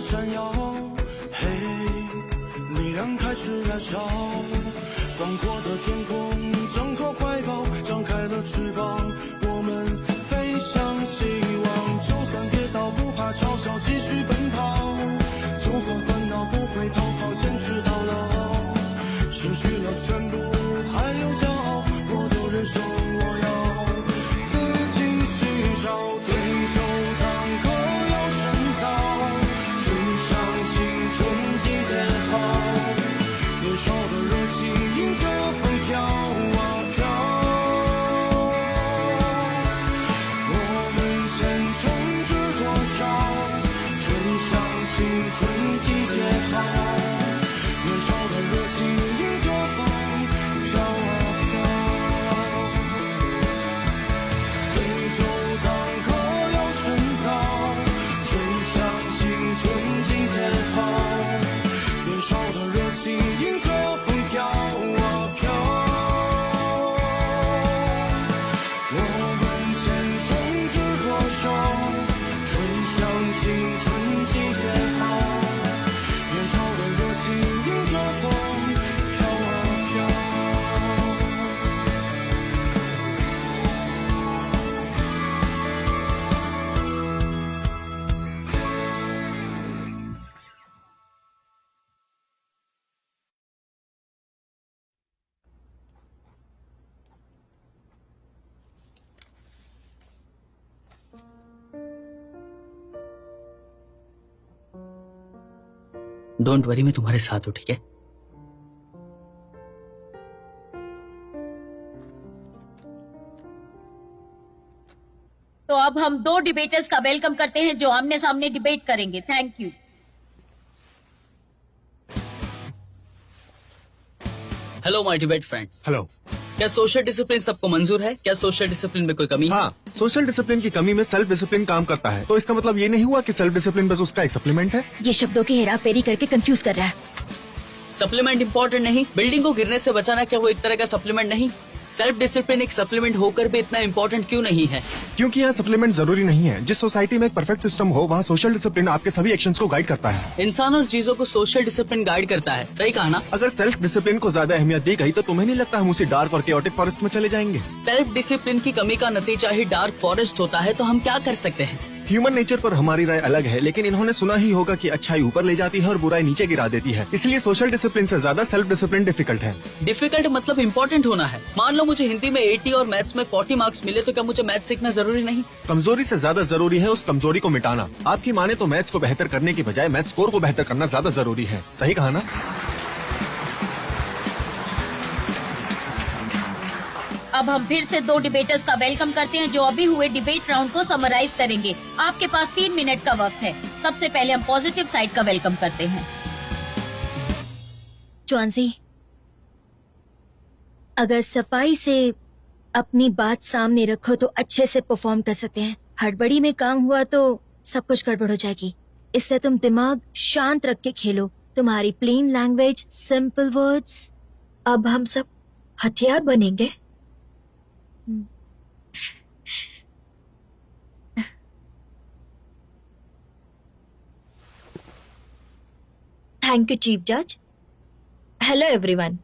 闪耀，嘿，力量开始燃烧，广阔的天空，挣脱怀抱，张开了翅膀，我们飞向希望。就算跌倒不怕嘲笑，继续奔跑，就算烦恼不会逃跑，坚持到老。失去了全部，还有骄傲，我都忍受。我要自己去找，对酒当歌要深造，吹响青春季节号，年少的热情迎着风飘啊飘。我们前冲至多少，吹响青春季节号，年少的热情迎着风飘啊飘。对酒当歌要深造，吹响青春季节号，年少的热情迎着风飘啊飘。我们前冲至多少，吹响青春季节号，年少的热情迎着风飘啊飘。डोंट worry, मैं तुम्हारे साथ हूं, ठीक है? तो अब हम दो डिबेटर्स का वेलकम करते हैं जो आमने सामने डिबेट करेंगे। Thank you. Hello my debate friend. Hello. क्या सोशल डिसिप्लिन सबको मंजूर है? क्या सोशल डिसिप्लिन में कोई कमी है? हाँ, सोशल डिसिप्लिन की कमी में सेल्फ डिसिप्लिन काम करता है। तो इसका मतलब ये नहीं हुआ कि सेल्फ डिसिप्लिन बस उसका एक सप्लीमेंट है। ये शब्दों की हेराफेरी करके कंफ्यूज कर रहा है। सप्लीमेंट इंपॉर्टेंट नहीं, बिल्डिंग को गिरने से बचाना क्या वो एक तरह का सप्लीमेंट नहीं? सेल्फ डिसिप्लिन एक सप्लीमेंट होकर भी इतना इंपॉर्टेंट क्यों नहीं है? क्योंकि यहाँ सप्लीमेंट जरूरी नहीं है। जिस सोसाइटी में एक परफेक्ट सिस्टम हो, वहाँ सोशल डिसिप्लिन आपके सभी एक्शंस को गाइड करता है। इंसान और चीजों को सोशल डिसिप्लिन गाइड करता है, सही कहा ना? अगर सेल्फ डिसिप्लिन को ज्यादा अहमियत दी गई तो तुम्हें नहीं लगता हम उसी डार्क और केओटिक फॉरेस्ट में चले जाएंगे? सेल्फ डिसिप्लिन की कमी का नतीजा ही डार्क फॉरेस्ट होता है, तो हम क्या कर सकते हैं? ह्यूमन नेचर पर हमारी राय अलग है, लेकिन इन्होंने सुना ही होगा कि अच्छाई ऊपर ले जाती है और बुराई नीचे गिरा देती है। इसलिए सोशल डिसिप्लिन से ज्यादा सेल्फ डिसिप्लिन डिफिकल्ट है। डिफिकल्ट मतलब इम्पोर्टेंट होना है। मान लो मुझे हिंदी में 80 और मैथ्स में 40 मार्क्स मिले, तो क्या मुझे मैथ्स सीखना जरूरी नहीं? कमजोरी से ज्यादा जरूरी है उस कमजोरी को मिटाना। आपकी माने तो मैथ्स को बेहतर करने की बजाय मैथ्स स्कोर को बेहतर करना ज्यादा जरूरी है। सही कहा ना? अब हम फिर से दो डिबेटर्स का वेलकम करते हैं जो अभी हुए डिबेट राउंड को समराइज करेंगे। आपके पास 3 मिनट का वक्त है। सबसे पहले हम पॉजिटिव साइड का वेलकम करते हैं। चौंसी, अगर सफाई से अपनी बात सामने रखो तो अच्छे से परफॉर्म कर सकते हैं। हड़बड़ी में काम हुआ तो सब कुछ गड़बड़ हो जाएगी। इससे तुम दिमाग शांत रख के खेलो। तुम्हारी प्लेन लैंग्वेज, सिंपल वर्ड्स। अब हम सब हथियार बनेंगे। थैंक यू चीफ जज। Hello everyone.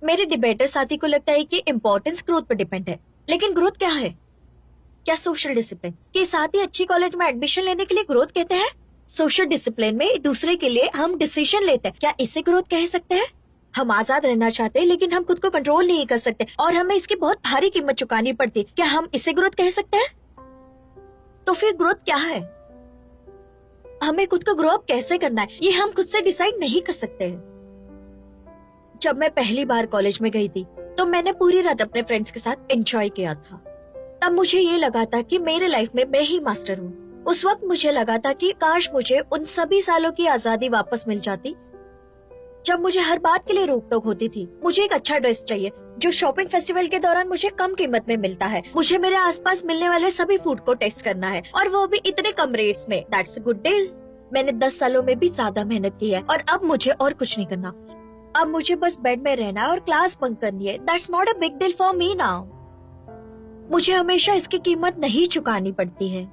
मेरे डिबेटर साथी को लगता है कि इम्पोर्टेंस ग्रोथ पर डिपेंड है, लेकिन ग्रोथ क्या है? क्या सोशल डिसिप्लिन के साथ ही अच्छी कॉलेज में एडमिशन लेने के लिए ग्रोथ कहते हैं? सोशल डिसिप्लिन में एक दूसरे के लिए हम डिसीजन लेते हैं, क्या इसे ग्रोथ कह सकते हैं? हम आजाद रहना चाहते हैं लेकिन हम खुद को कंट्रोल नहीं कर सकते और हमें इसकी बहुत भारी कीमत चुकानी पड़ती। क्या हम इसे ग्रोथ कह सकते हैं? तो फिर ग्रोथ क्या है? हमें खुद को ग्रो अप कैसे करना है ये हम खुद से डिसाइड नहीं कर सकते हैं। जब मैं पहली बार कॉलेज में गई थी तो मैंने पूरी रात अपने फ्रेंड्स के साथ एंजॉय किया था। तब मुझे ये लगा था कि मेरे लाइफ में मैं ही मास्टर हूँ। उस वक्त मुझे लगा था कि काश मुझे उन सभी सालों की आजादी वापस मिल जाती जब मुझे हर बात के लिए रोक टोक होती थी। मुझे एक अच्छा ड्रेस चाहिए जो शॉपिंग फेस्टिवल के दौरान मुझे कम कीमत में मिलता है। मुझे मेरे आसपास मिलने वाले सभी फूड को टेस्ट करना है और वो भी इतने कम रेट्स में। That's a good deal. मैंने 10 सालों में भी ज्यादा मेहनत की है और अब मुझे और कुछ नहीं करना। अब मुझे बस बेड में रहना है और क्लास बंक करनी है। That's not a big deal for me now. मुझे हमेशा इसकी कीमत नहीं चुकानी पड़ती है।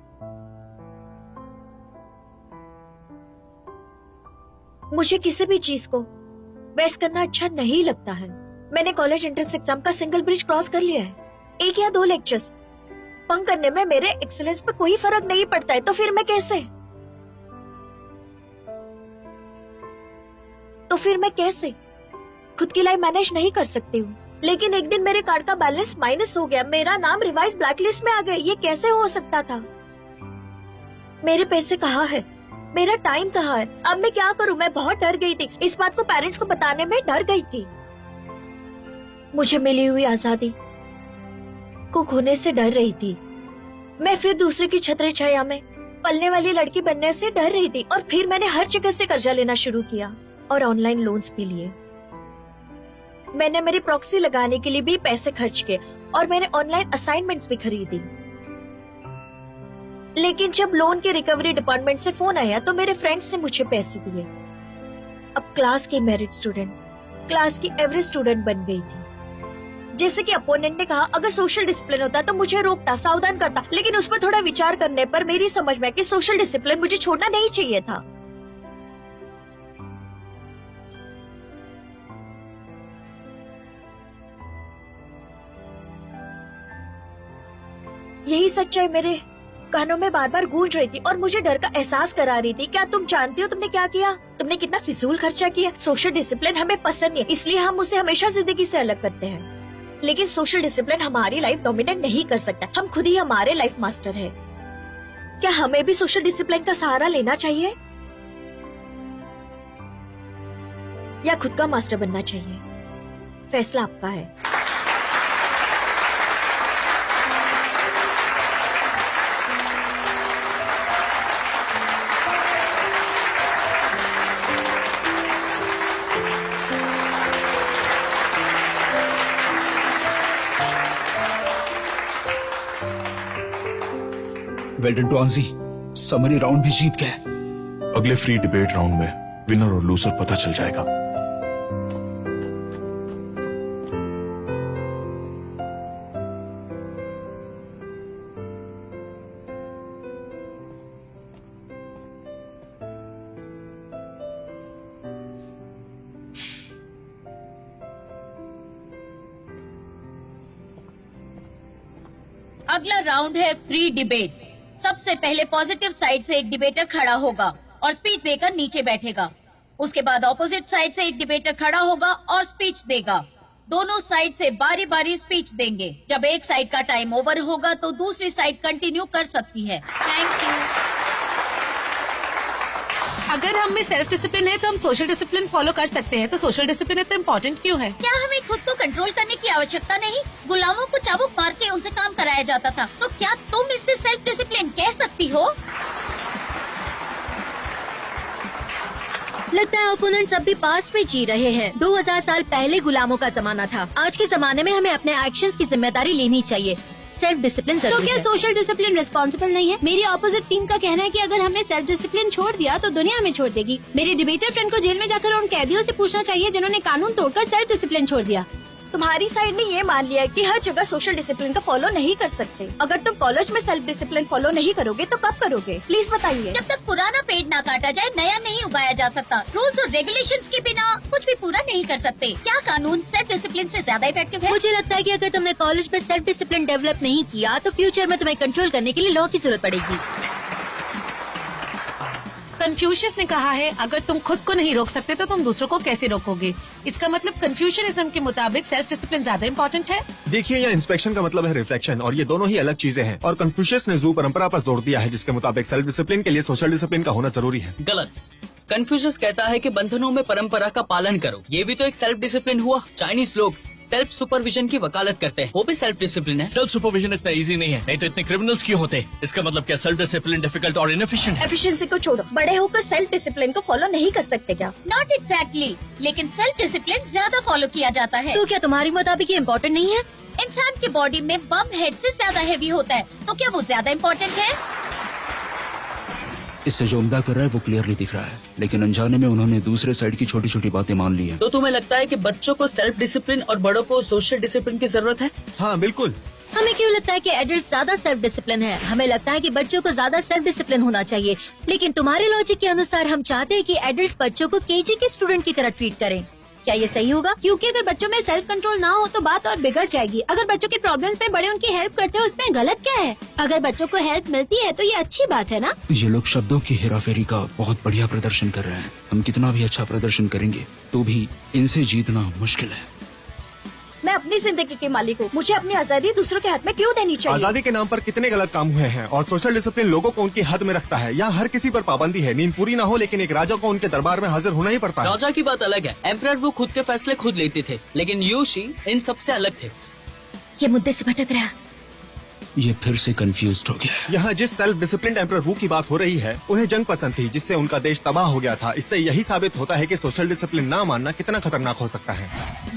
मुझे किसी भी चीज को वेस्ट करना अच्छा नहीं लगता है। मैंने कॉलेज एंट्रेंस एग्जाम का सिंगल ब्रिज क्रॉस कर लिया है। 1 या 2 लेक्चर्स बंक करने में मेरे एक्सीलेंस पे कोई फर्क नहीं पड़ता है, तो फिर मैं कैसे खुद की लाइफ मैनेज नहीं कर सकती हूँ। लेकिन एक दिन मेरे कार्ड का बैलेंस माइनस हो गया, मेरा नाम रिवाइज ब्लैकलिस्ट में आ गया। ये कैसे हो सकता था? मेरे पैसे कहाँ है, मेरा टाइम कहाँ है? अब मैं क्या करूँ? मैं बहुत डर गई थी। इस बात को पेरेंट्स को बताने में डर गई थी। मुझे मिली हुई आजादी को खोने से डर रही थी। मैं फिर दूसरे की छत्र छाया में पलने वाली लड़की बनने से डर रही थी। और फिर मैंने हर जगह से कर्जा लेना शुरू किया और ऑनलाइन लोन्स भी लिए। मैंने मेरी प्रॉक्सी लगाने के लिए भी पैसे खर्च किए और मैंने ऑनलाइन असाइनमेंट्स भी खरीदी। लेकिन जब लोन के रिकवरी डिपार्टमेंट से फोन आया तो मेरे फ्रेंड्स ने मुझे पैसे दिए। अब क्लास की मेरिट स्टूडेंट क्लास की एवरेज स्टूडेंट बन गई थी। जैसे कि अपोनेंट ने कहा, अगर सोशल डिसिप्लिन होता तो मुझे रोकता, सावधान करता। लेकिन उस पर थोड़ा विचार करने पर मेरी समझ में कि सोशल डिसिप्लिन मुझे छोड़ना नहीं चाहिए था। यही सच्चाई मेरे कानों में बार बार गूंज रही थी और मुझे डर का एहसास करा रही थी। क्या तुम जानती हो तुमने क्या किया? तुमने कितना फिजूल खर्चा किया। सोशल डिसिप्लिन हमें पसंद नहीं है, इसलिए हम उसे हमेशा जिंदगी से अलग करते हैं। लेकिन सोशल डिसिप्लिन हमारी लाइफ डोमिनेट नहीं कर सकता। हम खुद ही हमारे लाइफ मास्टर है। क्या हमें भी सोशल डिसिप्लिन का सहारा लेना चाहिए या खुद का मास्टर बनना चाहिए? फैसला आपका है। Well done to Anji, summary round भी जीत गए। अगले फ्री डिबेट राउंड में विनर और लूजर पता चल जाएगा। अगला राउंड है फ्री डिबेट। सबसे पहले पॉजिटिव साइड से एक डिबेटर खड़ा होगा और स्पीच देकर नीचे बैठेगा। उसके बाद ऑपोजिट साइड से एक डिबेटर खड़ा होगा और स्पीच देगा। दोनों साइड से बारी बारी स्पीच देंगे। जब एक साइड का टाइम ओवर होगा तो दूसरी साइड कंटिन्यू कर सकती है। Thank you. अगर हम में सेल्फ डिसिप्लिन है तो हम सोशल डिसिप्लिन फॉलो कर सकते हैं, तो सोशल डिसिप्लिन इतना इम्पोर्टेंट क्यों है? क्या हमें खुद को कंट्रोल करने की आवश्यकता नहीं? गुलामों को चाबुक मार के उनसे काम कराया जाता था, तो क्या तुम इससे सेल्फ डिसिप्लिन कह सकती हो? लगता है ओपोनेंट्स अब भी पास्ट में जी रहे हैं। 2000 साल पहले गुलामों का जमाना था। आज के जमाने में हमें अपने एक्शंस की जिम्मेदारी लेनी चाहिए। सेल्फ डिसिप्लिन तो क्या सोशल डिसिप्लिन रिस्पॉन्सिबल नहीं है? मेरी ऑपोजिट टीम का कहना है कि अगर हमने सेल्फ डिसिप्लिन छोड़ दिया तो दुनिया हमें छोड़ देगी। मेरे डिबेटर फ्रेंड को जेल में जाकर उन कैदियों से पूछना चाहिए जिन्होंने कानून तोड़कर सेल्फ डिसिप्लिन छोड़ दिया। तुम्हारी साइड ने ये मान लिया कि हर जगह सोशल डिसिप्लिन का फॉलो नहीं कर सकते। अगर तुम कॉलेज में सेल्फ डिसिप्लिन फॉलो नहीं करोगे तो कब करोगे? प्लीज बताइए। जब तक पुराना पेड़ ना काटा जाए नया नहीं उगाया जा सकता। रूल्स और रेगुलेशंस के बिना कुछ भी पूरा नहीं कर सकते। क्या कानून सेल्फ डिसिप्लिन से ज्यादा इफेक्टिव है? मुझे लगता है कि अगर तुमने कॉलेज में सेल्फ डिसिप्लिन डेवलप नहीं किया तो फ्यूचर में तुम्हें कंट्रोल करने के लिए लॉ की जरूरत पड़ेगी। कन्फ्यूशियस ने कहा है, अगर तुम खुद को नहीं रोक सकते तो तुम दूसरों को कैसे रोकोगे? इसका मतलब कन्फ्यूशनिज्म के मुताबिक सेल्फ डिसिप्लिन ज्यादा इम्पोर्टेंट है। देखिए, यहाँ इंस्पेक्शन का मतलब है रिफ्लेक्शन, और ये दोनों ही अलग चीजें हैं। और कन्फ्यूशियस ने जू परंपरा पर जोर दिया है, जिसके मुताबिक सेल्फ डिसिप्लिन के लिए सोशल डिसिप्लिन का होना जरूरी है। गलत। कन्फ्यूशियस कहता है कि बंधनों में परंपरा का पालन करो। ये भी तो एक सेल्फ डिसिप्लिन हुआ। चाइनीज लोग सेल्फ सुपरविजन की वकालत करते हैं, वो भी सेल्फ डिसिप्लिन है। सेल्फ सुपरविजन इतना इजी नहीं है, नहीं तो इतने क्रिमिनल्स क्यों होते? इसका मतलब क्या सेल्फ डिसिप्लिन डिफिकल्ट और इनएफिशिएंट है? एफिशिएंसी को छोड़ो, बड़े होकर सेल्फ डिसिप्लिन को फॉलो नहीं कर सकते क्या? नॉट एग्जैक्टली, लेकिन सेल्फ डिसिप्लिन ज्यादा फॉलो किया जाता है। तो क्या तुम्हारी मुताबिक ये इम्पोर्टेंट नहीं है? इंसान के बॉडी में बम हेड से ज्यादा हैवी होता है, तो क्या वो ज्यादा इम्पोर्टेंट है? इससे जो उम्दा कर रहा है वो क्लियरली दिख रहा है, लेकिन अनजाने में उन्होंने दूसरे साइड की छोटी छोटी बातें मान ली है। तो तुम्हें लगता है कि बच्चों को सेल्फ डिसिप्लिन और बड़ों को सोशल डिसिप्लिन की जरूरत है? हाँ बिल्कुल। हमें क्यों लगता है कि एडल्ट ज्यादा सेल्फ डिसिप्लिन है? हमें लगता है कि बच्चों को ज्यादा सेल्फ डिसिप्लिन होना चाहिए, लेकिन तुम्हारे लॉजिक के अनुसार हम चाहते हैं कि एडल्ट बच्चों को केजी के स्टूडेंट की तरह ट्रीट करें। क्या ये सही होगा? क्योंकि अगर बच्चों में सेल्फ कंट्रोल ना हो तो बात और बिगड़ जाएगी। अगर बच्चों के प्रॉब्लम्स में बड़े उनकी हेल्प करते हैं उसमें गलत क्या है? अगर बच्चों को हेल्प मिलती है तो ये अच्छी बात है ना? ये लोग शब्दों की हेराफेरी का बहुत बढ़िया प्रदर्शन कर रहे हैं। हम कितना भी अच्छा प्रदर्शन करेंगे तो भी इनसे जीतना मुश्किल है। मैं अपनी जिंदगी के मालिक हूँ, मुझे अपनी आजादी दूसरों के हाथ में क्यों देनी चाहिए? आजादी के नाम पर कितने गलत काम हुए हैं और सोशल डिसिप्लिन लोगों को उनकी हद में रखता है। यहाँ हर किसी पर पाबंदी है, नींद पूरी ना हो लेकिन एक राजा को उनके दरबार में हाजिर होना ही पड़ता है। राजा की बात अलग है, एम्परर वो खुद के फैसले खुद लेते थे, लेकिन यूशी इन सबसे अलग थे। ये मुद्दे से भटक रहा है। ये फिर से कंफ्यूज्ड हो गया। यहाँ जिस सेल्फ डिसिप्लिन एम्परर वू की बात हो रही है उन्हें जंग पसंद थी जिससे उनका देश तबाह हो गया था। इससे यही साबित होता है कि सोशल डिसिप्लिन ना मानना कितना खतरनाक हो सकता है।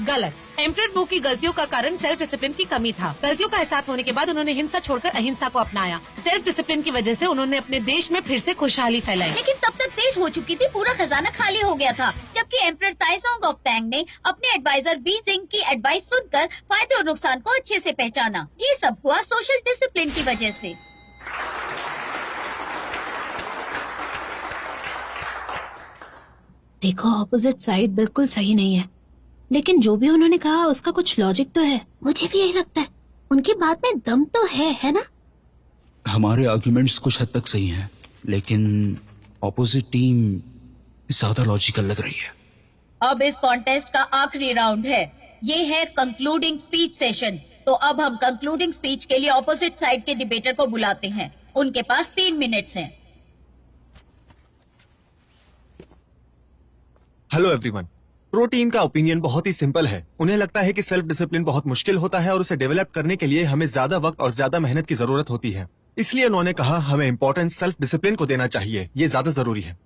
गलत। एम्परर वू की गलतियों का कारण सेल्फ डिसिप्लिन की कमी था। गलतियों का एहसास होने के बाद उन्होंने हिंसा छोड़कर अहिंसा को अपनाया। सेल्फ डिसिप्लिन की वजह से उन्होंने अपने देश में फिर से खुशहाली फैलाई। लेकिन तब तक देर हो चुकी थी, पूरा खजाना खाली हो गया था। जबकि एम्परर ताइजोंग ऑफ टैंग ने अपने एडवाइजर बी जिंग की एडवाइस सुनकर फायदे और नुकसान को अच्छे से पहचाना। ये सब हुआ सोशल डिसिप्लिन की वजह से। देखो ऑपोजिट साइड बिल्कुल सही नहीं है, लेकिन जो भी उन्होंने कहा उसका कुछ लॉजिक तो है। मुझे भी यही लगता है, उनकी बात में दम तो है ना? हमारे आर्ग्यूमेंट्स कुछ हद तक सही हैं, लेकिन ऑपोजिट टीम ज्यादा लॉजिकल लग रही है। अब इस कॉन्टेस्ट का आखिरी राउंड है, ये है कंक्लूडिंग स्पीच सेशन। तो अब हम कंक्लूडिंग स्पीच के लिए ऑपोजिट साइड के डिबेटर को बुलाते हैं। उनके पास 3 मिनट्स हैं। Hello everyone. प्रो टीम का ओपिनियन बहुत ही सिंपल है। उन्हें लगता है कि सेल्फ डिसिप्लिन बहुत मुश्किल होता है और उसे डेवलप करने के लिए हमें ज्यादा वक्त और ज्यादा मेहनत की जरूरत होती है। इसलिए उन्होंने कहा हमें इंपॉर्टेंस सेल्फ डिसिप्लिन को देना चाहिए, ये ज्यादा जरूरी है।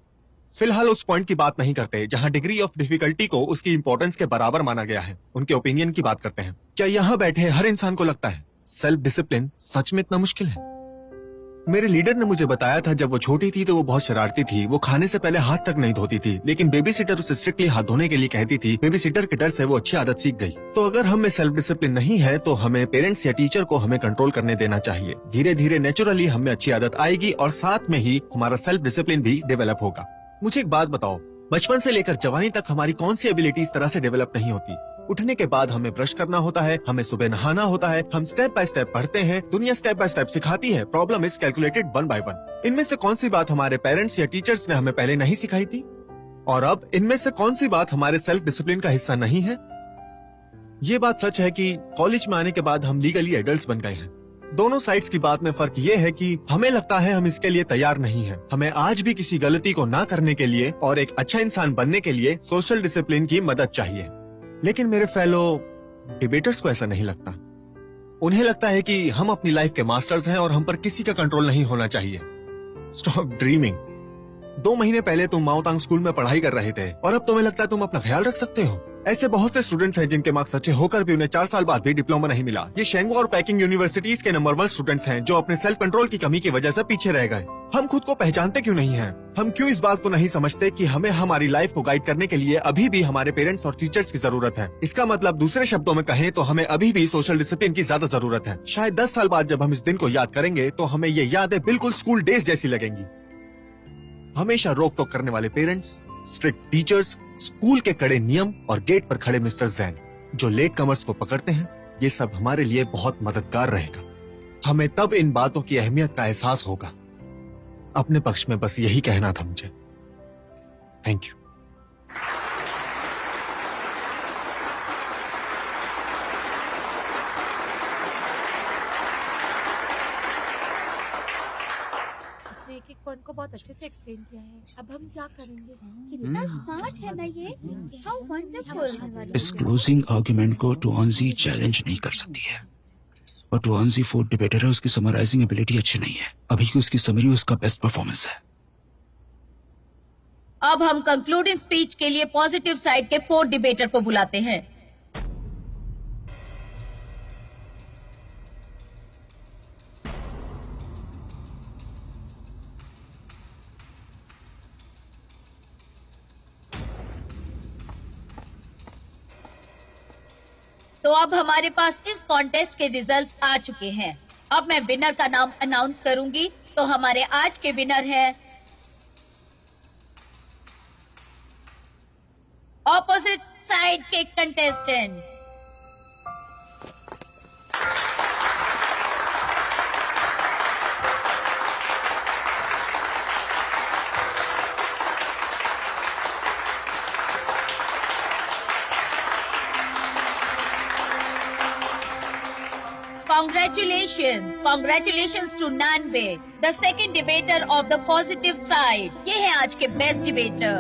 फिलहाल उस पॉइंट की बात नहीं करते जहां डिग्री ऑफ डिफिकल्टी को उसकी इंपॉर्टेंस के बराबर माना गया है। उनके ओपिनियन की बात करते हैं। क्या यहाँ बैठे हर इंसान को लगता है सेल्फ डिसिप्लिन सच में इतना मुश्किल है? मेरे लीडर ने मुझे बताया था जब वो छोटी थी तो वो बहुत शरारती थी। वो खाने से पहले हाथ तक नहीं धोती थी, लेकिन बेबी सिटर उसे स्ट्रिक्टली हाथ धोने के लिए कहती थी। बेबी सिटर के डर से वो अच्छी आदत सीख गई। तो अगर हम में सेल्फ डिसिप्लिन नहीं है तो हमें पेरेंट्स या टीचर को हमें कंट्रोल करने देना चाहिए। धीरे धीरे नेचुरली हमें अच्छी आदत आएगी और साथ में ही हमारा सेल्फ डिसिप्लिन भी डेवलप होगा। मुझे एक बात बताओ, बचपन से लेकर जवानी तक हमारी कौन सी एबिलिटी इस तरह से डेवलप नहीं होती? उठने के बाद हमें ब्रश करना होता है, हमें सुबह नहाना होता है, हम स्टेप बाय स्टेप पढ़ते हैं, दुनिया स्टेप बाय स्टेप सिखाती है। Problem is calculated 1 by 1। इनमें से कौन सी बात हमारे पेरेंट्स या टीचर्स ने हमें पहले नहीं सिखाई थी? और अब इनमें से कौन सी बात हमारे सेल्फ डिसिप्लिन का हिस्सा नहीं है? ये बात सच है कि कॉलेज में आने के बाद हम लीगली एडल्ट्स बन गए हैं। दोनों साइड्स की बात में फर्क ये है कि हमें लगता है हम इसके लिए तैयार नहीं हैं। हमें आज भी किसी गलती को ना करने के लिए और एक अच्छा इंसान बनने के लिए सोशल डिसिप्लिन की मदद चाहिए। लेकिन मेरे फेलो डिबेटर्स को ऐसा नहीं लगता। उन्हें लगता है कि हम अपनी लाइफ के मास्टर्स हैं और हम पर किसी का कंट्रोल नहीं होना चाहिए। Stop dreaming. 2 महीने पहले तुम माओतांग स्कूल में पढ़ाई कर रहे थे और अब तुम्हें लगता है तुम अपना ख्याल रख सकते हो। ऐसे बहुत से स्टूडेंट्स हैं जिनके मार्क्स अच्छे होकर भी उन्हें 4 साल बाद भी डिप्लोमा नहीं मिला। ये शेंगो और पैकिंग यूनिवर्सिटीज के नंबर 1 स्टूडेंट्स हैं जो अपने सेल्फ कंट्रोल की कमी की वजह से पीछे रह गए। हम खुद को पहचानते क्यों नहीं हैं? हम क्यों इस बात को नहीं समझते कि हमें हमारी लाइफ को गाइड करने के लिए अभी भी हमारे पेरेंट्स और टीचर्स की जरूरत है? इसका मतलब दूसरे शब्दों में कहें तो हमें अभी भी सोशल डिसिप्लिन की ज्यादा जरूरत है। शायद 10 साल बाद जब हम इस दिन को याद करेंगे तो हमें ये यादें बिल्कुल स्कूल डेज जैसी लगेंगी। हमेशा रोक टोक करने वाले पेरेंट्स, स्ट्रिक्ट टीचर्स, स्कूल के कड़े नियम और गेट पर खड़े मिस्टर जैन जो लेट कमर्स को पकड़ते हैं, ये सब हमारे लिए बहुत मददगार रहेगा। हमें तब इन बातों की अहमियत का एहसास होगा। अपने पक्ष में बस यही कहना था मुझे। Thank you. इसने एक पॉइंट को बहुत अच्छे से एक्सप्लेन किया है। अब हम क्या करेंगे? कितना स्मार्ट है ना ये, हाउ वंडरफुल। इस क्लोजिंग आर्ग्यूमेंट को टुआंजी चैलेंज नहीं कर सकती है और टुआंजी फोर्थ डिबेटर है, उसकी समराइजिंग एबिलिटी अच्छी नहीं है। अभी की उसकी समरी उसका बेस्ट परफॉर्मेंस है। अब हम कंक्लूडिंग स्पीच के लिए पॉजिटिव साइड के 4 डिबेटर को बुलाते हैं। तो अब हमारे पास इस कॉन्टेस्ट के रिजल्ट्स आ चुके हैं। अब मैं विनर का नाम अनाउंस करूंगी। तो हमारे आज के विनर हैं ऑपोजिट साइड के contestants. Congratulations to Nanbe, the second debater of the positive side. ये है आज के बेस्ट डिबेटर।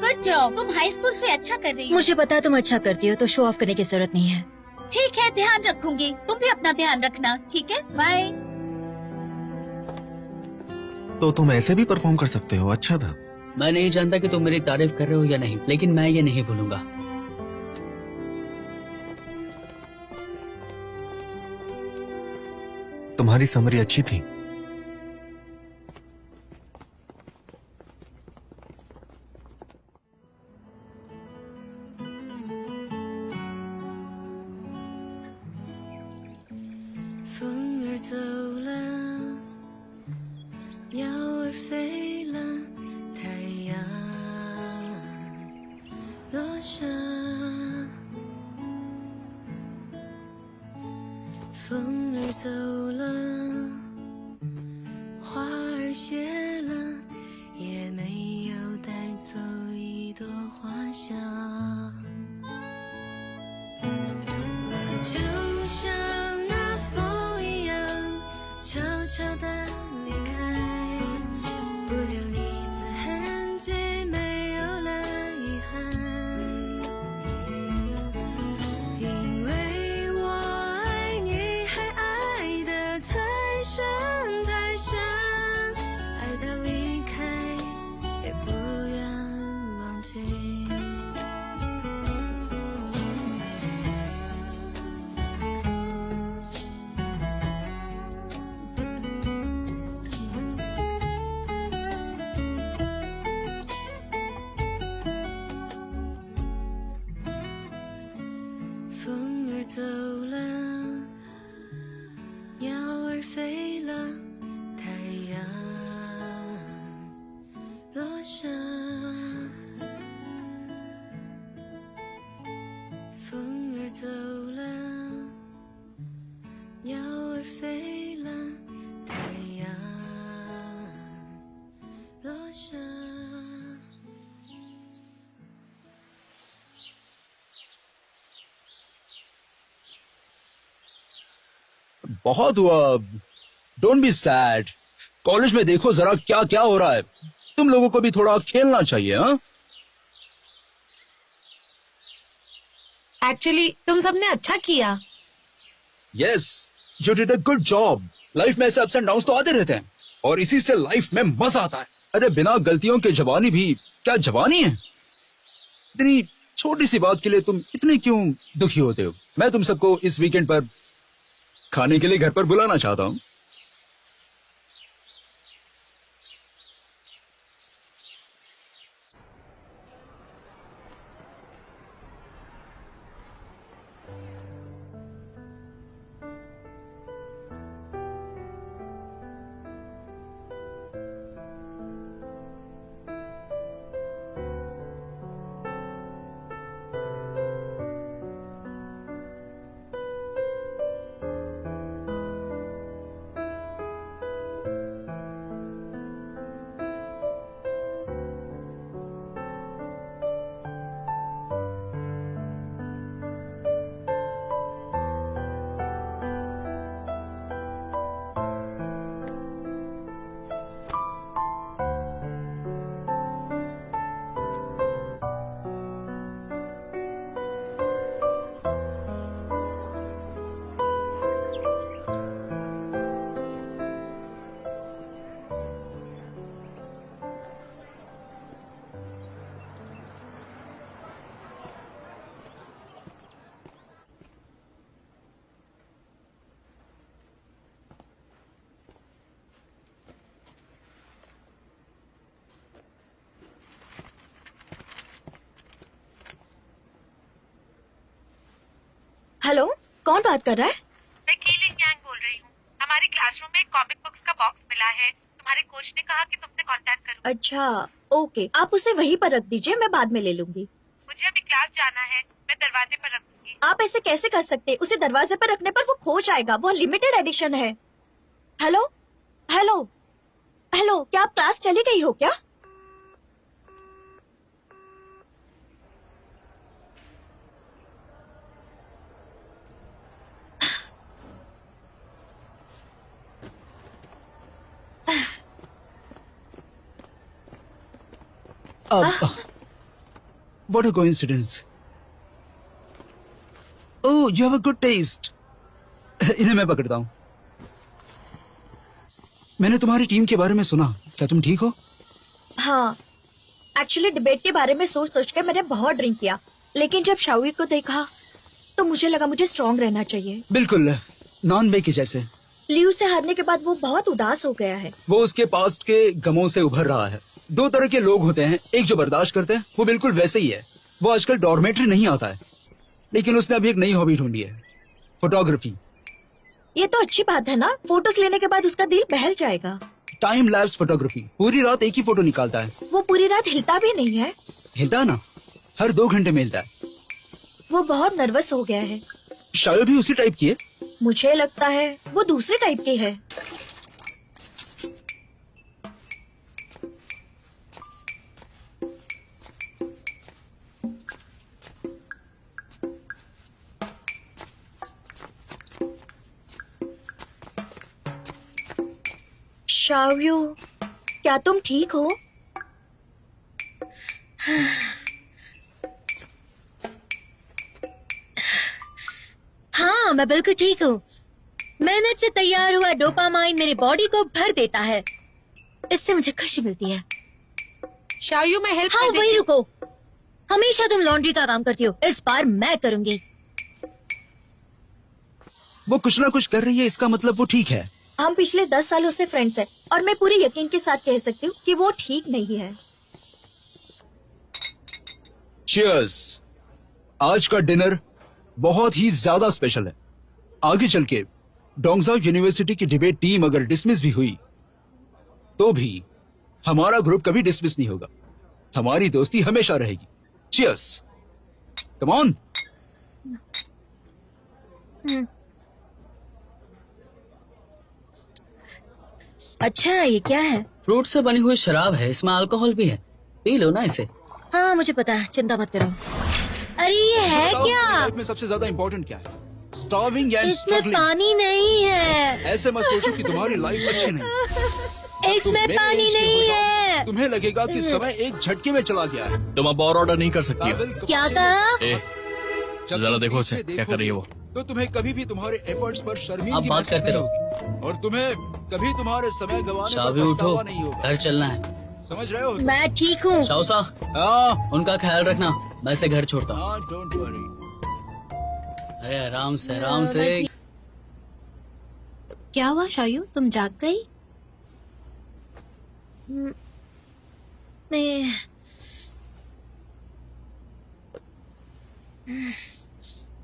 गुड जॉब, तुम हाई स्कूल से अच्छा कर रही हो। मुझे पता तुम अच्छा करती हो, तो शो ऑफ करने की जरूरत नहीं है। ठीक है, ध्यान रखूंगी। तुम भी अपना ध्यान रखना, ठीक है? बाय। तो तुम ऐसे भी परफॉर्म कर सकते हो, अच्छा था। मैं नहीं जानता कि तुम मेरी तारीफ कर रहे हो या नहीं, लेकिन मैं ये नहीं भूलूंगा। तुम्हारी समरी अच्छी थी। बहुत हुआ, डोंट बी सैड। कॉलेज में देखो जरा क्या क्या हो रहा है। तुम लोगों को भी थोड़ा खेलना चाहिए। हाँ, एक्चुअली तुम सबने अच्छा किया। Yes, you did a good job. Life में ऐसे अप्स एंड डाउन्स तो आते रहते हैं, और इसी से लाइफ में मजा आता है। अरे बिना गलतियों के जवानी भी क्या जवानी है। इतनी छोटी सी बात के लिए तुम इतने क्यों दुखी होते हो? मैं तुम सबको इस वीकेंड पर खाने के लिए घर पर बुलाना चाहता हूं। हेलो, कौन बात कर रहा है? मैं कीलिंग गैंग बोल रही हूँ। हमारे क्लासरूम में एक कॉमिक बुक्स का बॉक्स मिला है। तुम्हारे कोच ने कहा कि तुमसे कांटेक्ट करूँ। अच्छा, ओके, आप उसे वहीं पर रख दीजिए, मैं बाद में ले लूंगी। मुझे अभी क्लास जाना है, मैं दरवाजे पर रख दूंगी। आप ऐसे कैसे कर सकते? उसे दरवाजे पर रखने पर वो खो जाएगा, वो लिमिटेड एडिशन है। हेलो हेलो हेलो, क्या आप क्लास चली गई हो क्या? What a coincidence. Oh, you have a good taste. इन्हें मैं पकड़ता हूँ। मैंने तुम्हारी टीम के बारे में सुना, क्या तुम ठीक हो? हाँ, एक्चुअली डिबेट के बारे में सोच सोच के मैंने बहुत ड्रिंक किया, लेकिन जब शाओई को देखा तो मुझे लगा मुझे स्ट्रांग रहना चाहिए। बिल्कुल, नॉन बे के जैसे। लियू से हारने के बाद वो बहुत उदास हो गया है। वो उसके पास्ट के गमों से उभर रहा है। दो तरह के लोग होते हैं, एक जो बर्दाश्त करते हैं, वो बिल्कुल वैसे ही है। वो आजकल डॉर्मेट्री नहीं आता है, लेकिन उसने अभी एक नई हॉबी ढूंढी है, फोटोग्राफी। ये तो अच्छी बात है ना, फोटोज लेने के बाद उसका दिल बहल जाएगा। टाइम लैप्स फोटोग्राफी, पूरी रात एक ही फोटो निकालता है। वो पूरी रात हिलता भी नहीं है। हिलता है ना, हर 2 घंटे में हिलता है। वो बहुत नर्वस हो गया है। शायद भी उसी टाइप की है। मुझे लगता है वो दूसरे टाइप की है। शाओयू, क्या तुम ठीक हो? हाँ, मैं बिल्कुल ठीक हूँ। मेहनत से तैयार हुआ डोपामाइन मेरी बॉडी को भर देता है, इससे मुझे खुशी मिलती है। शायू में हेल्प हाँ, वही रुको। हमेशा तुम लॉन्ड्री का काम करती हो, इस बार मैं करूंगी। वो कुछ ना कुछ कर रही है, इसका मतलब वो ठीक है। हम पिछले 10 सालों से फ्रेंड्स हैं और मैं पूरे यकीन के साथ कह सकती हूँ कि वो ठीक नहीं है। चीयर्स। आज का डिनर बहुत ही ज्यादा स्पेशल है। आगे चल के डोंगजाओ यूनिवर्सिटी की डिबेट टीम अगर डिसमिस भी हुई तो भी हमारा ग्रुप कभी डिसमिस नहीं होगा। हमारी दोस्ती हमेशा रहेगी। चीयर्स। Come on. अच्छा, ये क्या है? फ्रूट से बनी हुई शराब है, इसमें अल्कोहल भी है, पी लो ना इसे। हाँ, मुझे पता है, चिंता मत करो। अरे ये है क्या? लाइफ में सबसे ज्यादा इंपॉर्टेंट क्या है? स्टार्विंग एंड इसमें स्ट्रगलिंग। पानी नहीं है। ऐसे मत सोचो कि तुम्हारी लाइफ अच्छी नहीं। इसमें पानी नहीं है। तुम्हें लगेगा कि समय एक झटके में चला गया है। तुम अब और ऑर्डर नहीं कर सकती हो। क्या कहा? जरा देखो उसे, क्या कर रही है वो। तो तुम्हें कभी भी तुम्हारे एफर्ट्स पर शर्मिंदगी आप बात करते रहो और तुम्हें कभी तुम्हारे समय गंवाने शाबी पर उठो, पछतावा नहीं होगा। घर चलना है। समझ रहे हो? मैं ठीक हूँ। शाओसा, उनका ख्याल रखना, मैं इसे घर छोड़ता हूँ। Don't worry. अरे आराम से आराम से। क्या हुआ शायू, तुम जाग गई?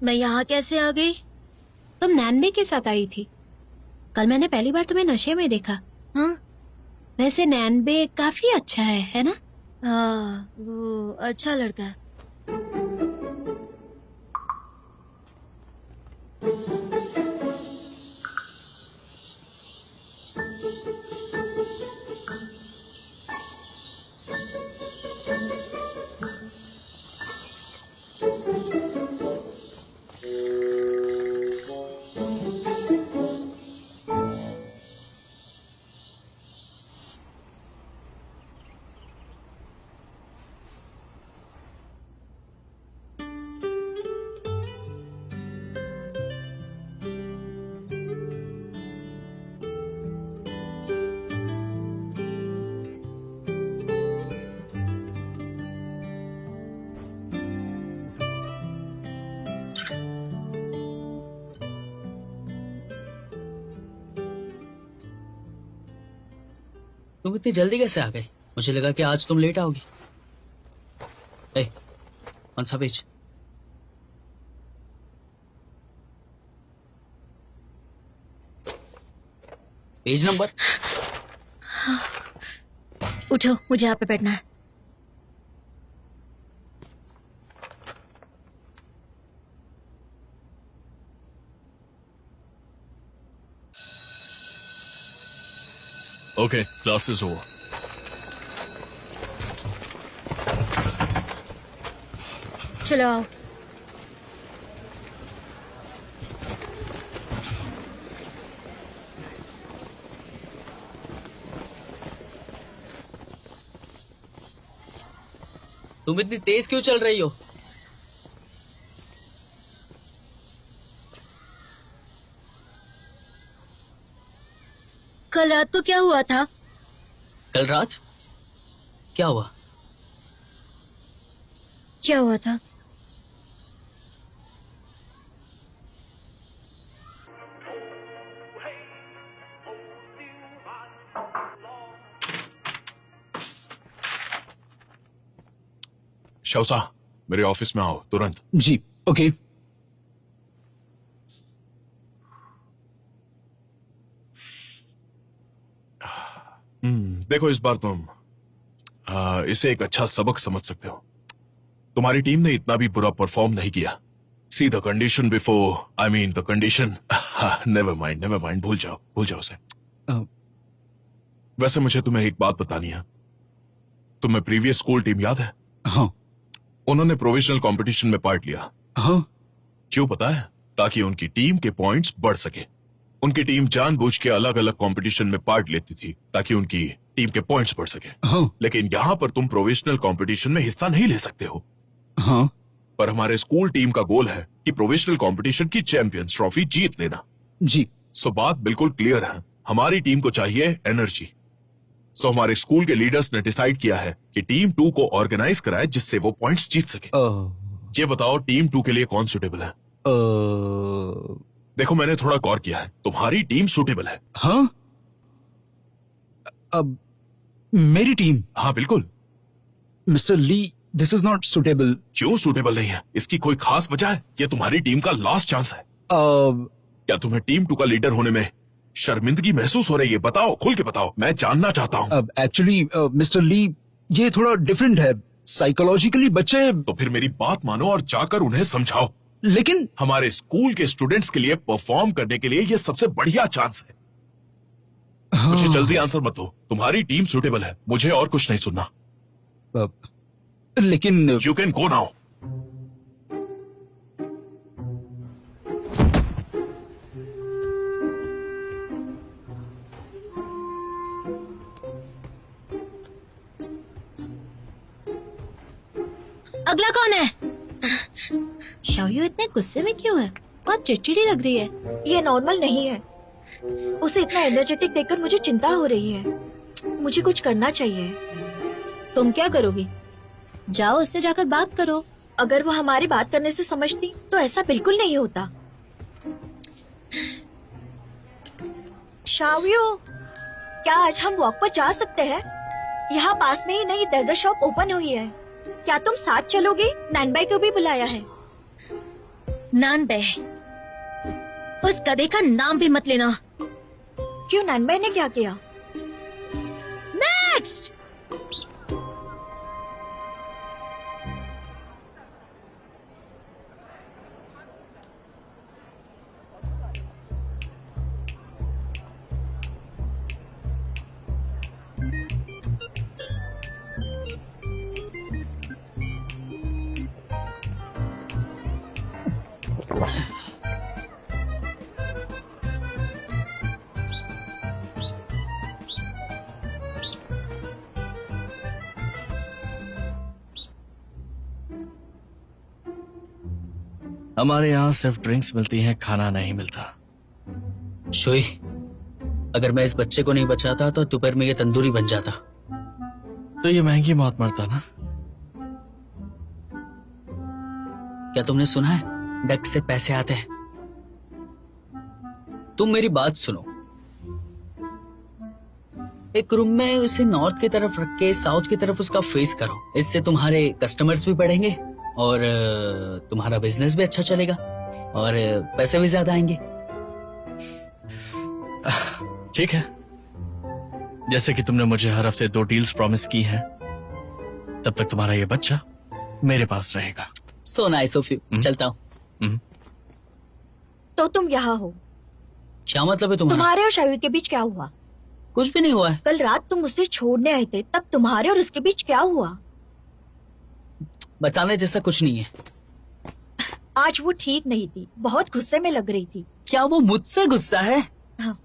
मैं यहाँ कैसे आ गई? तुम नैनबे के साथ आई थी। कल मैंने पहली बार तुम्हें नशे में देखा। हाँ, वैसे नैनबे काफी अच्छा है ना? हाँ, वो अच्छा लड़का है। तुम इतनी जल्दी कैसे आ गए? मुझे लगा कि आज तुम लेट आओगी। कौन सा पेज? Page number. उठो, मुझे यहाँ पे बैठना है। Okay, class is over. चलो आओ। तुम इतनी तेज क्यों चल रही हो? कल रात को क्या हुआ था? कल रात क्या हुआ? क्या हुआ था? शौसा, मेरे ऑफिस में आओ तुरंत। जी ओके। देखो इस बार तुम इसे एक अच्छा सबक समझ सकते हो। तुम्हारी टीम ने इतना भी बुरा परफॉर्म नहीं किया। See the condition before, I mean the condition. Never mind, भूल जाओ उसे। वैसे मुझे तुम्हें एक बात बतानी है। तुम्हें प्रीवियस स्कूल टीम याद है? हाँ। उन्होंने प्रोविजनल कंपटीशन में पार्ट लिया। हाँ। क्यों पता है? ताकि उनकी टीम के पॉइंट्स बढ़ सके। उनकी टीम जानबूझ के अलग अलग कंपटीशन में पार्ट लेती थी ताकि उनकी टीम के पॉइंट्स बढ़ सके। हाँ। लेकिन यहां पर तुम प्रोविजनल कंपटीशन में हिस्सा नहीं ले सकते हो। हाँ। पर हमारे स्कूल टीम का गोल है कि प्रोविजनल कंपटीशन की चैंपियंस ट्रॉफी जीत लेना। जी। सो बात बिल्कुल क्लियर है, हमारी टीम को चाहिए एनर्जी। सो हमारे स्कूल के लीडर्स ने डिसाइड किया है कि टीम 2 को ऑर्गेनाइज कराए जिससे वो पॉइंट्स जीत सके। ये बताओ टीम 2 के लिए कौन सुटेबल है? देखो मैंने थोड़ा गौर किया है, तुम्हारी टीम सुटेबल है। हाँ? अब मेरी टीम? हाँ बिल्कुल। Mister Lee, this is not suitable. क्यों सुटेबल नहीं है? इसकी कोई खास वजह है? ये तुम्हारी टीम का लास्ट चांस है। क्या तुम्हें टीम 2 का लीडर होने में शर्मिंदगी महसूस हो रही है? बताओ, खुल के बताओ, मैं जानना चाहता हूँ। अब एक्चुअली मिस्टर ली, ये थोड़ा डिफरेंट है। साइकोलॉजिकली बच्चे। तो फिर मेरी बात मानो और जाकर उन्हें समझाओ। लेकिन हमारे स्कूल के स्टूडेंट्स के लिए परफॉर्म करने के लिए ये सबसे बढ़िया चांस है। हाँ। मुझे जल्दी आंसर मत दो। तुम्हारी टीम सुटेबल है, मुझे और कुछ नहीं सुनना। लेकिन यू कैन गो नाउ। अगला कौन है? शाओयू इतने गुस्से में क्यों है? बहुत चिड़चिड़ी लग रही है। ये नॉर्मल नहीं है। उसे इतना एनर्जेटिक देखकर मुझे चिंता हो रही है। मुझे कुछ करना चाहिए। तुम क्या करोगी? जाओ उससे जाकर बात करो। अगर वो हमारी बात करने से समझती तो ऐसा बिल्कुल नहीं होता। शाओयू, क्या आज हम वॉक पर जा सकते हैं? यहाँ पास में ही नई डेजर्ट शॉप ओपन हुई है। क्या तुम साथ चलोगे? नैनबाई को भी बुलाया है। नानबे, उस गधे का नाम भी मत लेना। क्यों, नैनबाई ने क्या किया? नेक्स्ट। हमारे यहाँ सिर्फ ड्रिंक्स मिलती हैं, खाना नहीं मिलता। शोई, अगर मैं इस बच्चे को नहीं बचाता तो दोपहर में ये तंदूरी बन जाता। तो ये महंगी मौत मरता ना। क्या तुमने सुना है, डक से पैसे आते हैं? तुम मेरी बात सुनो। एक रूम में उसे नॉर्थ की तरफ रख के साउथ की तरफ उसका फेस करो। इससे तुम्हारे कस्टमर्स भी बढ़ेंगे और तुम्हारा बिजनेस भी अच्छा चलेगा और पैसे भी ज्यादा आएंगे। ठीक है, जैसे कि तुमने मुझे हर हफ्ते 2 डील्स प्रॉमिस की हैं, तब तक तुम्हारा ये बच्चा मेरे पास रहेगा। So nice of you. चलता हूँ। तो तुम यहाँ हो? क्या मतलब है तुम्हारा? तुम्हारे और शायद के बीच क्या हुआ? कुछ भी नहीं हुआ है। कल रात तुम उसे छोड़ने आए थे, तब तुम्हारे और उसके बीच क्या हुआ? बताने जैसा कुछ नहीं है। आज वो ठीक नहीं थी, बहुत गुस्से में लग रही थी। क्या वो मुझसे गुस्सा है? हाँ।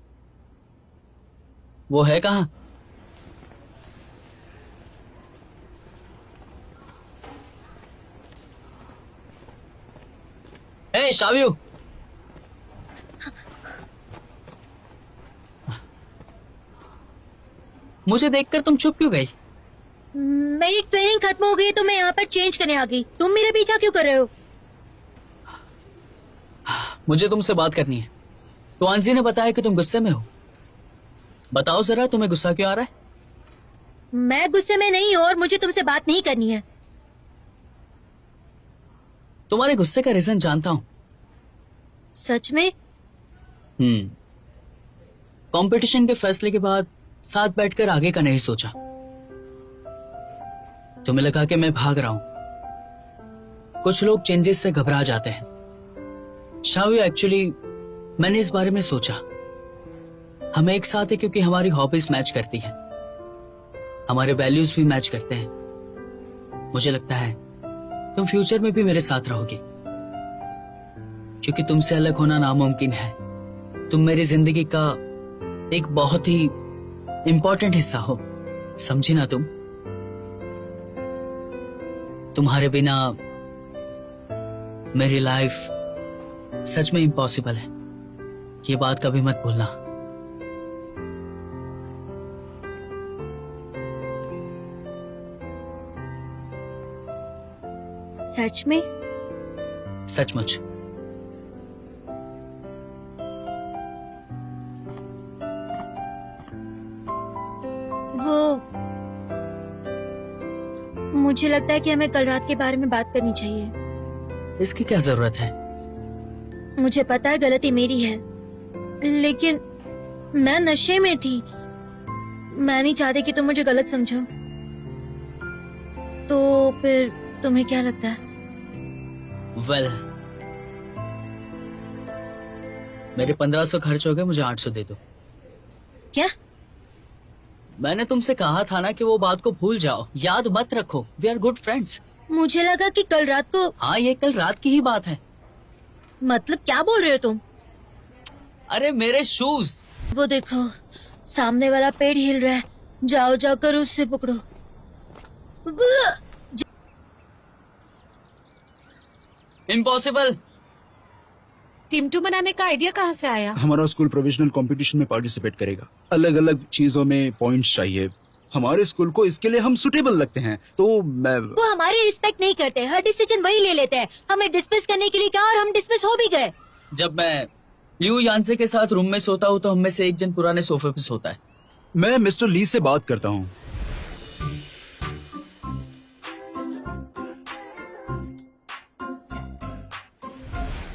वो है कहाँ? ए शाव्यू, मुझे देखकर तुम चुप क्यों गई? मेरी ट्रेनिंग खत्म हो गई तो मैं यहाँ पर चेंज करने आ गई। तुम मेरे पीछा क्यों कर रहे हो? मुझे तुमसे बात करनी है। ट्वांजी ने बताया कि तुम गुस्से में हो। बताओ जरा, तुम्हें गुस्सा क्यों आ रहा है? मैं गुस्से में नहीं हूँ और मुझे तुमसे बात नहीं करनी है। तुम्हारे गुस्से का रीजन जानता हूँ। सच में? कंपटीशन के फैसले के बाद साथ बैठकर आगे का नहीं सोचा। तुम्हें लगा कि मैं भाग रहा हूं। कुछ लोग चेंजेस से घबरा जाते हैं। शावी, एक्चुअली मैंने इस बारे में सोचा। हम एक साथ हैं क्योंकि हमारी हॉबीज मैच करती हैं, हमारे वैल्यूज भी मैच करते हैं। मुझे लगता है तुम फ्यूचर में भी मेरे साथ रहोगी, क्योंकि तुमसे अलग होना नामुमकिन है। तुम मेरी जिंदगी का एक बहुत ही इंपॉर्टेंट हिस्सा हो, समझी ना तुम? तुम्हारे बिना मेरी लाइफ सच में इम्पॉसिबल है। ये बात कभी मत भूलना। सच में? सचमुच। मुझे लगता है कि हमें कल रात के बारे में बात करनी चाहिए। इसकी क्या जरूरत है? मुझे पता है गलती मेरी है, लेकिन मैं नशे में थी। मैं नहीं चाहती कि तुम मुझे गलत समझो। तो फिर तुम्हें क्या लगता है? वेल, मेरे 1500 खर्च हो गए, मुझे 800 दे दो। क्या? मैंने तुमसे कहा था ना कि वो बात को भूल जाओ, याद मत रखो। We are good friends. मुझे लगा कि कल रात को। हाँ, ये कल रात की ही बात है। मतलब क्या बोल रहे हो तुम? अरे मेरे शूज। वो देखो, सामने वाला पेड़ हिल रहा है। जाओ जाकर उससे पकड़ो। इम्पॉसिबल। टीम 2 बनाने का आइडिया कहाँ से आया? हमारा स्कूल प्रोविजनल कंपटीशन में पार्टिसिपेट करेगा। अलग अलग चीजों में पॉइंट्स चाहिए। हमारे स्कूल को इसके लिए हम सुटेबल लगते हैं, तो मैं। वो हमारी रिस्पेक्ट नहीं करते, हर डिसीजन वही ले लेते हैं। हमें डिस्मिस करने के लिए कहा और हम डिस्मिस हो भी गए। जब मैं लियू यानसे के साथ रूम में सोता हूँ तो हम में से एक जन पुराने सोफे पे सोता है। मैं मिस्टर ली से बात करता हूँ।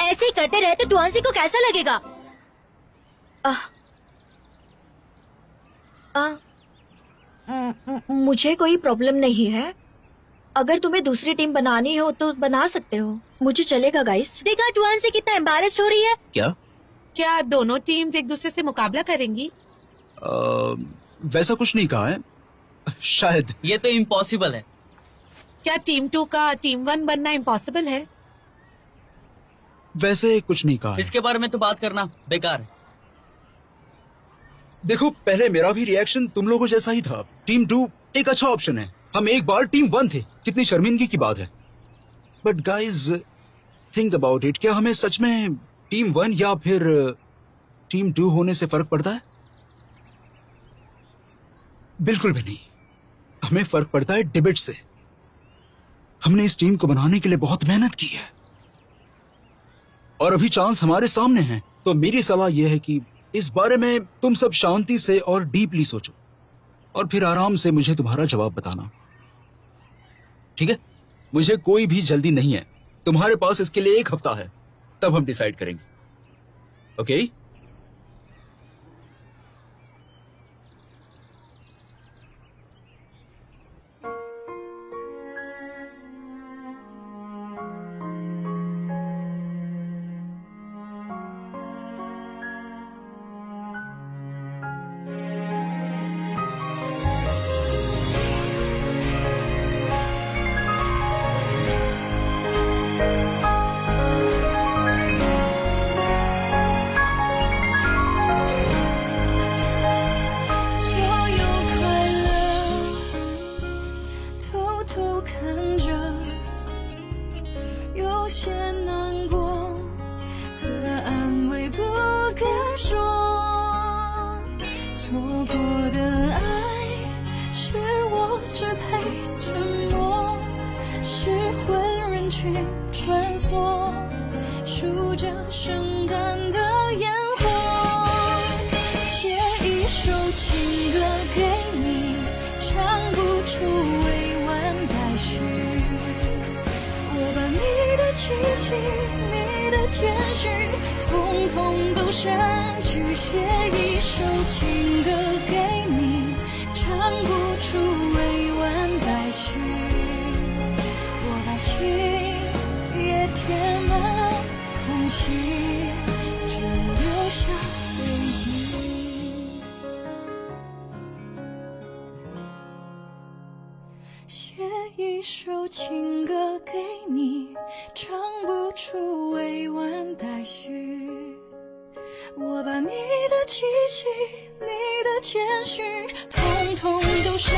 ऐसे ही करते रहे तो ट्वांसी को कैसा लगेगा? मुझे कोई प्रॉब्लम नहीं है। अगर तुम्हें दूसरी टीम बनानी हो तो बना सकते हो, मुझे चलेगा गाइस। देखा ट्वांसी कितना एम्बैरेस्ड हो रही है। क्या दोनों टीम्स एक दूसरे से मुकाबला करेंगी? वैसा कुछ नहीं कहा है, शायद। ये तो इम्पॉसिबल है। क्या टीम 2 का टीम 1 बनना इम्पॉसिबल है? वैसे कुछ नहीं कहा है। इसके बारे में तो बात करना बेकार है। देखो, पहले मेरा भी रिएक्शन तुम लोगों जैसा ही था। टीम 2 एक अच्छा ऑप्शन है। हम एक बार टीम 1 थे, कितनी शर्मिंदगी की बात है। But guys, think about it. क्या हमें सच में टीम 1 या फिर टीम 2 होने से फर्क पड़ता है? बिल्कुल भी नहीं। हमें फर्क पड़ता है डिबेट से। हमने इस टीम को बनाने के लिए बहुत मेहनत की है और अभी चांस हमारे सामने है। तो मेरी सलाह यह है कि इस बारे में तुम सब शांति से और डीपली सोचो और फिर आराम से मुझे तुम्हारा जवाब बताना, ठीक है? मुझे कोई भी जल्दी नहीं है। तुम्हारे पास इसके लिए 1 हफ्ता है, तब हम डिसाइड करेंगे। ओके? 些难过和安慰不敢说，错过的爱是我只配沉默，是混人群穿梭，数着圣诞的烟火，写一首情歌给你，唱不出委婉待续，我把你的气息，你的谦虚，统统都删去，写一首情歌给你，唱不出委婉待续，我把心也填满空隙，只留下回忆。写一首情歌给你，唱不出委婉待续，我把你的气息，你的谦虚，统统都删